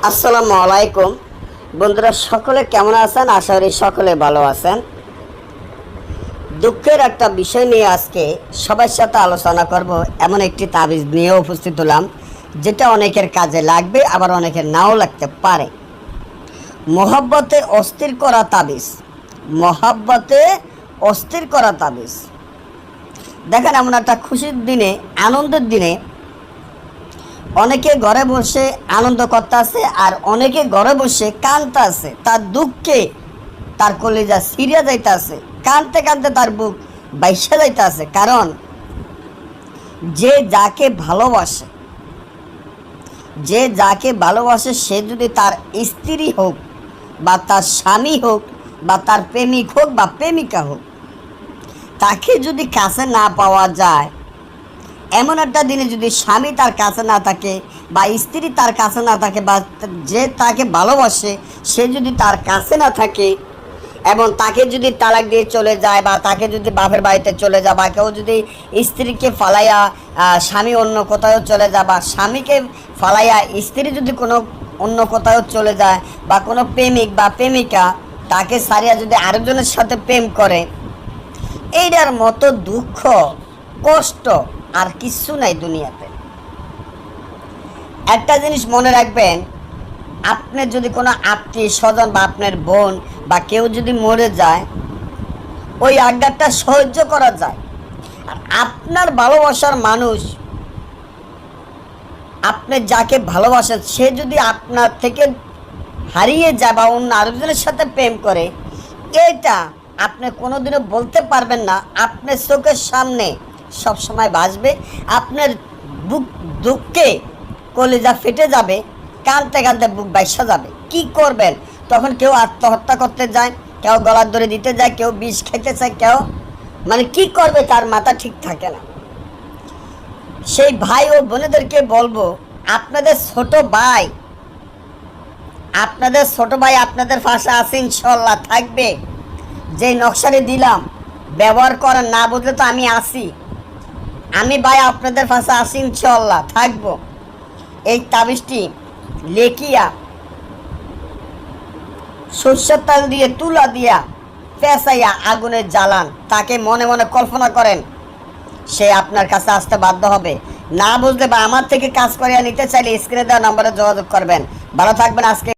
আসসালামু আলাইকুম বন্ধুরা, সকলে কেমন আছেন? আশা করি সকলে ভালো আছেন। দুঃখের একটা বিষয় নিয়ে আজকে সবার সাথে আলোচনা করব। এমন একটি তাবিজ নিয়ে উপস্থিত হলাম, যেটা অনেকের কাজে লাগবে, আবার অনেকের নাও লাগতে পারে। মহব্বতে অস্থির করা তাবিজ। মহব্বতে অস্থির করা তাবিজ। দেখেন, এমন একটা খুশির দিনে, আনন্দের দিনে অনেকে ঘরে বসে আনন্দ করতে আছে, আর অনেকে ঘরে বসে কাঁদতে আছে। তার দুঃখে তার কলিজা সিরিয়া যাইতে আছে, কাঁদতে কাঁদতে তার বুক বাইসা যাইতে আছে। কারণ যে যাকে ভালোবাসে, যে যাকে ভালোবাসে, সে যদি তার স্ত্রী হোক বা তার স্বামী হোক বা তার প্রেমিক হোক বা প্রেমিকা হোক, তাকে যদি কাছে না পাওয়া যায়, এমন একটা দিনে যদি স্বামী তার কাছে না থাকে বা স্ত্রী তার কাছে না থাকে বা যে তাকে ভালোবাসে সে যদি তার কাছে না থাকে, এবং তাকে যদি তালাক দিয়ে চলে যায় বা তাকে যদি বাপের বাড়িতে চলে যায়, বা কেউ যদি স্ত্রীকে ফালাইয়া স্বামী অন্য কোথাও চলে যায়, বা স্বামীকে ফালাইয়া স্ত্রী যদি কোনো অন্য কোথাও চলে যায়, বা কোনো প্রেমিক বা প্রেমিকা তাকে সারিয়া যদি আরেকজনের সাথে প্রেম করে, এইটার মতো দুঃখ কষ্ট আর কিচ্ছু নাই দুনিয়াতে। একটা জিনিস মনে রাখবেন, আপনার যদি কোনো আত্মীয় স্বজন বা আপনার বোন বা কেউ যদি মরে যায়, ওই আঘাতটা সহ্য করা যায়। আর আপনার ভালোবাসার মানুষ, আপনি যাকে ভালোবাসেন, সে যদি আপনার থেকে হারিয়ে যায় বা অন্য আরেকজনের সাথে প্রেম করে, এটা আপনি কোনোদিনও বলতে পারবেন না। আপনার চোখের সামনে সবসময় ভাসবে। আপনার বুক দুঃখে কলিজা ফেটে যাবে, কাঁদতে কাঁদতে বুক বাইসা যাবে। কি করবেন তখন? কেউ আত্মহত্যা করতে যায়, কেউ গলার ধরে দিতে যায়, কেউ বিষ খেতে চায়, কেউ মানে কি করবে তার মাথা ঠিক থাকে না। সেই ভাই ও বোনেদেরকে বলবো, আপনাদের ছোট ভাই আপনাদের পাশে আছে, ইনশাল্লাহ থাকবে। যে নকশারে দিলাম ব্যবহার করেন, না বুঝলে তো আমি আসি। আমি ভাই আপনাদের পাশে আসি, ইনশাল্লাহ থাকবো। এই তাবিজটি লেখিয়া সরষের তেল দিয়ে তুলা দিয়া পেঁচাইয়া আগুনে জ্বালান। তাকে মনে মনে কল্পনা করেন, সে আপনার কাছে আসতে বাধ্য হবে। না বুঝলে বা আমার থেকে কাজ করিয়া নিতে চাইলে স্ক্রিনে দেওয়া নম্বরে যোগাযোগ করবেন। ভালো থাকবেন। আজকে